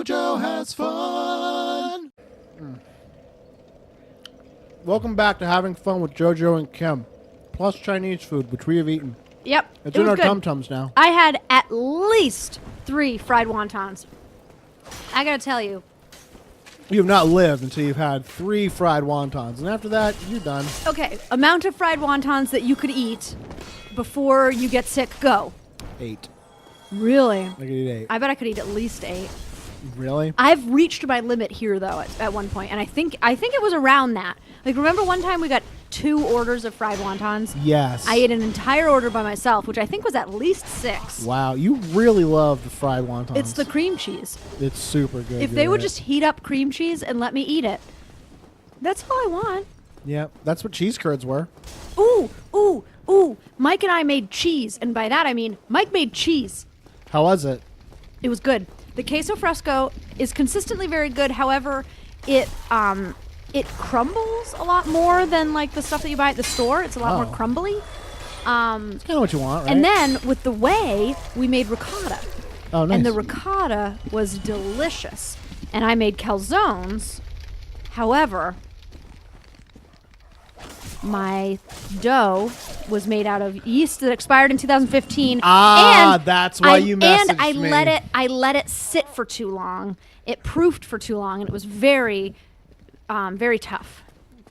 JoJo has fun. Welcome back to Having Fun with JoJo and Kim, plus Chinese food, which we have eaten. Yep. It's in our tum-tums now. I had at least 3 fried wontons. I gotta tell you. You have not lived until you've had 3 fried wontons, and after that, you're done. Okay, amount of fried wontons that you could eat before you get sick, go. 8. Really? I could eat 8. I bet I could eat at least 8. Really? I've reached my limit here, though, at one point, and I think it was around that. Like, remember one time we got 2 orders of fried wontons? Yes. I ate an entire order by myself, which I think was at least 6. Wow, you really love the fried wontons. It's the cream cheese. It's super good. If they would just heat up cream cheese and let me eat it, that's all I want. Yep, that's what cheese curds were. Ooh, ooh, ooh. Mike and I made cheese, and by that I mean Mike made cheese. How was it? It was good. The queso fresco is consistently very good. However, it crumbles a lot more than like the stuff that you buy at the store. It's a lot more crumbly. It's kind of what you want, right? And then with the whey, we made ricotta. Oh, nice. And the ricotta was delicious. And I made calzones. However, my dough was made out of yeast that expired in 2015. Ah, and that's why you messaged and me. I let it sit for too long. It proofed for too long, and it was very, very tough.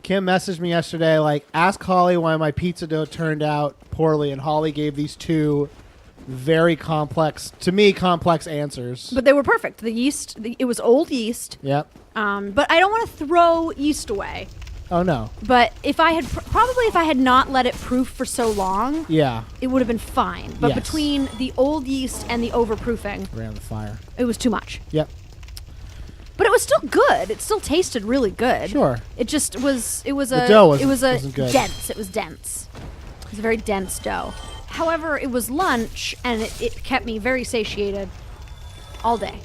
Kim messaged me yesterday, like, ask Holly why my pizza dough turned out poorly, and Holly gave these 2 very complex, to me, complex answers. But they were perfect. The yeast, it was old yeast. Yep. But I don't want to throw yeast away. Oh, no. But if I had probably if I had not let it proof for so long, Yeah. it would have been fine. But Yes. between the old yeast and the overproofing, Around the fire. it was too much. Yep. But it was still good. It still tasted really good. Sure. It just was. It was The a. dough it was wasn't good. dense. It was dense. It was a very dense dough. However, it was lunch, and it kept me very satiated all day.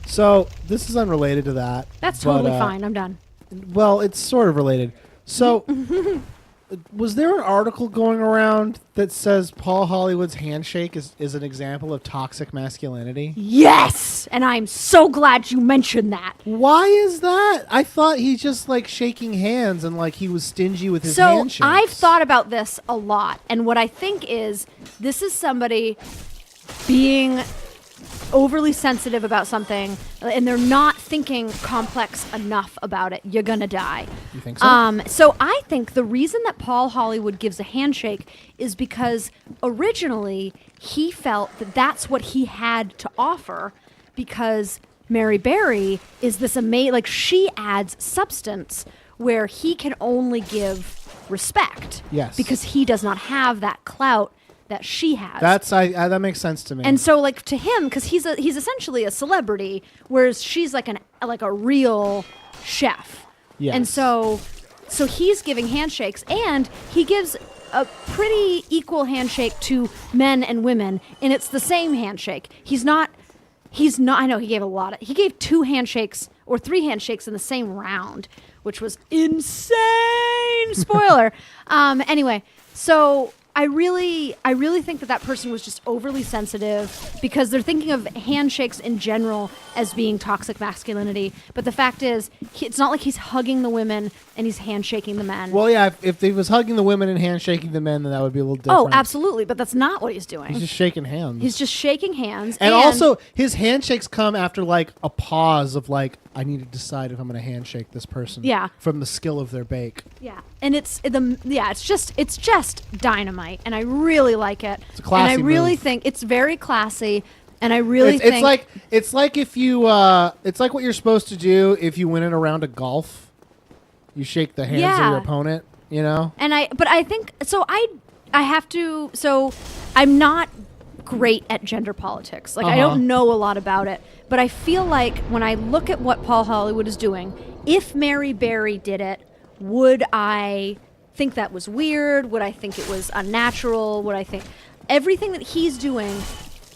So, this is unrelated to that. That's but, totally fine. I'm done. Well, it's sort of related. So, was there an article going around that says Paul Hollywood's handshake is an example of toxic masculinity? Yes, and I'm so glad you mentioned that. Why is that? I thought he's just like shaking hands and like he was stingy with his So handshakes. I've thought about this a lot, and what I think is this is somebody being overly sensitive about something, and they're not thinking complex enough about it. You're gonna die. You think so? So I think the reason that Paul Hollywood gives a handshake is because originally he felt that that's what he had to offer, because Mary Berry is this amazing, like, she adds substance where he can only give respect. Yes. Because he does not have that clout that she has. That makes sense to me. And so, like, to him, because he's essentially a celebrity, whereas she's like a real chef. Yes. And so he's giving handshakes, and he gives a pretty equal handshake to men and women, and it's the same handshake. He's not. I know he gave 2 handshakes or 3 handshakes in the same round, which was insane. Spoiler. Anyway, so I really think that person was just overly sensitive because they're thinking of handshakes in general as being toxic masculinity. But the fact is, it's not like he's hugging the women and he's handshaking the men. well, yeah, if he was hugging the women and handshaking the men, then that would be a little different. Oh, absolutely. But that's not what he's doing. He's just shaking hands. He's just shaking hands. and also, his handshakes come after like a pause of like, I need to decide if I'm going to handshake this person. Yeah. From the skill of their bake. yeah, and it's just dynamite, and I really like it. It's a classy and I really move. think it's very classy, and I really think it's like if you it's like what you're supposed to do if you win in a round of golf. You shake the hands of Yeah. your opponent, you know? And I think so. I have to. So I'm not great at gender politics. Like, I don't know a lot about it, but I feel like when I look at what Paul Hollywood is doing, if Mary Berry did it, would I think that was weird? Would I think it was unnatural? Would I think everything that he's doing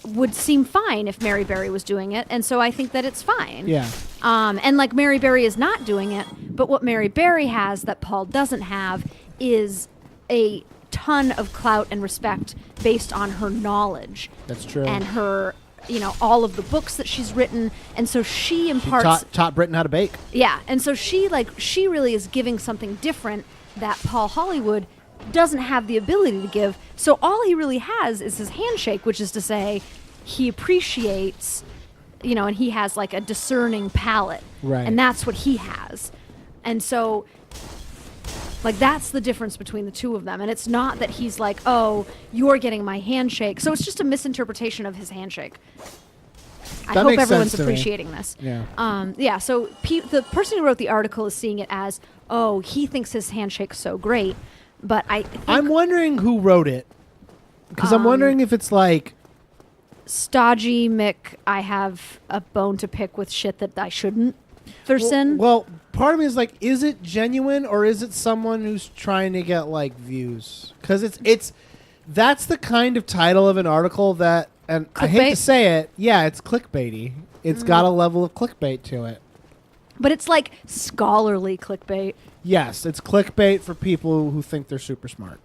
would seem fine if Mary Berry was doing it? And so I think that it's fine. Yeah. And like, Mary Berry is not doing it, but what Mary Berry has that Paul doesn't have is a ton of clout and respect based on her knowledge. That's true. And her all of the books that she's written, and so she imparts. Taught Britain how to bake. Yeah, and so she really is giving something different that Paul Hollywood doesn't have the ability to give. So all he really has is his handshake, which is to say, he appreciates, and he has like a discerning palate, right? And that's what he has, and so. Like, that's the difference between the two of them. And it's not that he's like, oh, you're getting my handshake. So it's just a misinterpretation of his handshake. I hope everyone's appreciating this. Yeah. So the person who wrote the article is seeing it as, oh, he thinks his handshake's so great. But I'm wondering who wrote it. Because I'm wondering if it's like... Stodgy Mick, I have a bone to pick with shit that I shouldn't. Well, part of me is like, is it genuine or is it someone who's trying to get like views? Because that's the kind of title of an article that, and clickbait? I hate to say it, yeah, it's clickbaity. It's got a level of clickbait to it. But it's like scholarly clickbait. Yes, it's clickbait for people who think they're super smart.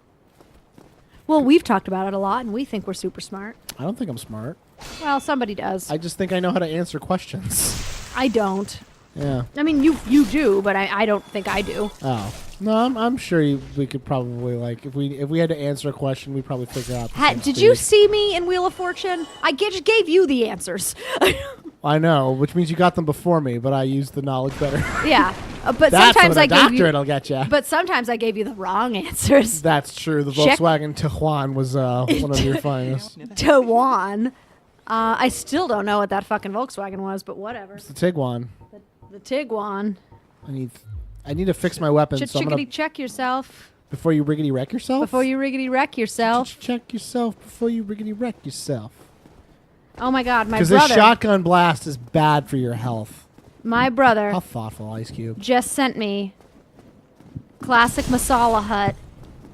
Well, we've talked about it a lot, and we think we're super smart. I don't think I'm smart. Well, somebody does. I just think I know how to answer questions. I don't. Yeah. I mean, you do, but I don't think I do. Oh. No, I'm sure we could probably, like, if we had to answer a question, we'd probably figure out Did you see me in Wheel of Fortune? I just gave you the answers. I know, which means you got them before me, but I used the knowledge better. Yeah. But That's sometimes what I a gave you... doctorate will get you. But sometimes I gave you the wrong answers. That's true. The Check. Volkswagen Tijuana was one of your finest. Tijuana. I still don't know what that fucking Volkswagen was, but whatever. It's the Tiguan. The Tiguan. I need to fix my weapon. So I'm gonna, check yourself. before you riggedy wreck yourself? Before you riggedy wreck yourself. Check yourself before you riggedy wreck yourself. Oh my God, my brother. Because this shotgun blast is bad for your health. My brother. How thoughtful, Ice Cube. Just sent me classic Masala Hut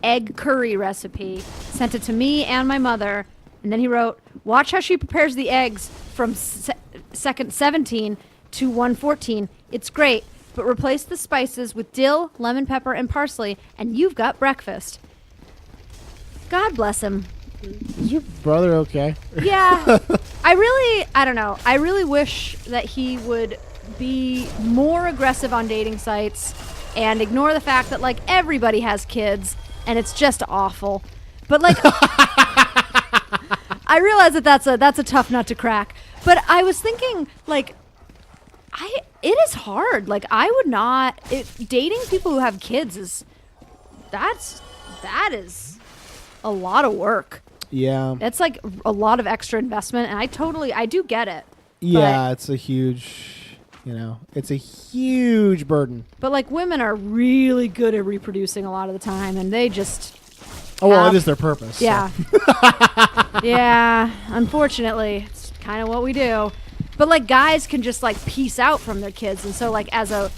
egg curry recipe. Sent it to me and my mother. And then he wrote, watch how she prepares the eggs from second 17 to 114. It's great, but replace the spices with dill, lemon pepper, and parsley, and you've got breakfast. God bless him. Is your brother okay? Yeah. I don't know. I really wish that he would be more aggressive on dating sites and ignore the fact that, like, everybody has kids and it's just awful. But, like, I realize that that's a tough nut to crack. But I was thinking, like, it is hard. Like, I would not... dating people who have kids that is a lot of work. Yeah. That's like a lot of extra investment, and I do get it. Yeah, it's a huge burden. But like, women are really good at reproducing a lot of the time, and they just... Oh, well, it is their purpose. Yeah. So. Yeah, unfortunately, it's kind of what we do. But like, guys can just like peace out from their kids, and so like as a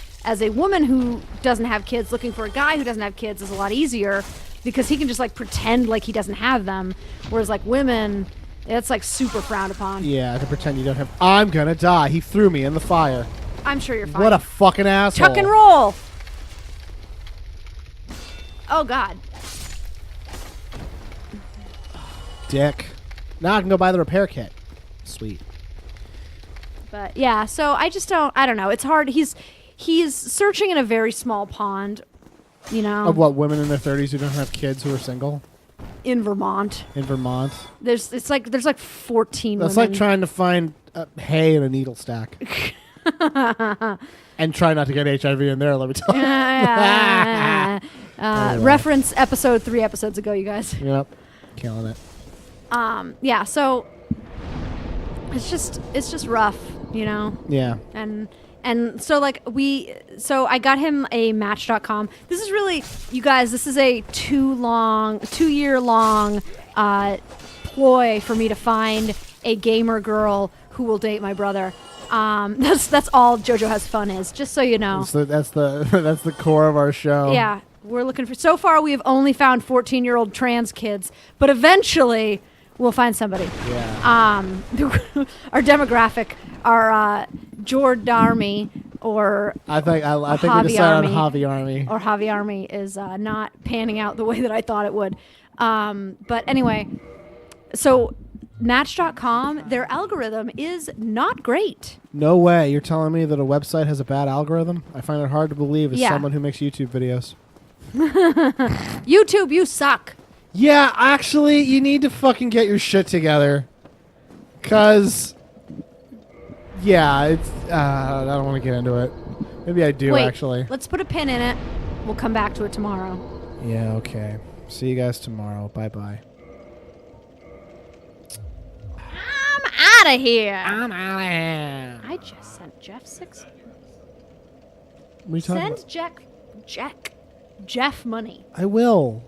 woman who doesn't have kids looking for a guy who doesn't have kids is a lot easier because he can just like pretend like he doesn't have them, whereas like women, it's like super frowned upon. Yeah, to pretend you don't have... I'm gonna die. He threw me in the fire. I'm sure you're fine. What a fucking asshole. Tuck and roll. Oh God. Dick. Now I can go buy the repair kit. Sweet. But yeah, so I don't know. It's hard. He's searching in a very small pond, you know. Of what, women in their 30s who don't have kids who are single? In Vermont. In Vermont. There's like 14 That's women. like trying to find hay in a needle stack. And try not to get HIV in there, let me tell you. Reference episode 3 episodes ago, you guys. Yep. Killing it. Yeah, so it's just rough, you know? Yeah. And so like so I got him a Match.com. This is really, you guys, this is a 2-year-long ploy for me to find a gamer girl who will date my brother. That's all JoJo Has Fun is, just so you know. That's the core of our show. Yeah. We're looking for, so far we have only found 14-year-old trans kids, but eventually we'll find somebody. Yeah. Our demographic, our Jordarmy or I think we Javi decided on Army. Javi Army. Or Javi Army is not panning out the way that I thought it would. But anyway, so Match.com, their algorithm is not great. No way. You're telling me that a website has a bad algorithm? I find it hard to believe as Yeah. someone who makes YouTube videos. YouTube, you suck. Yeah, actually, you need to fucking get your shit together. Cause, yeah, it's. I don't want to get into it. Maybe I do, Wait, actually. let's put a pin in it. We'll come back to it tomorrow. Yeah, okay. See you guys tomorrow. Bye-bye. I'm out of here. I'm out of here. I just sent Jeff $6. What are you talking about? Send Jeff money. I will.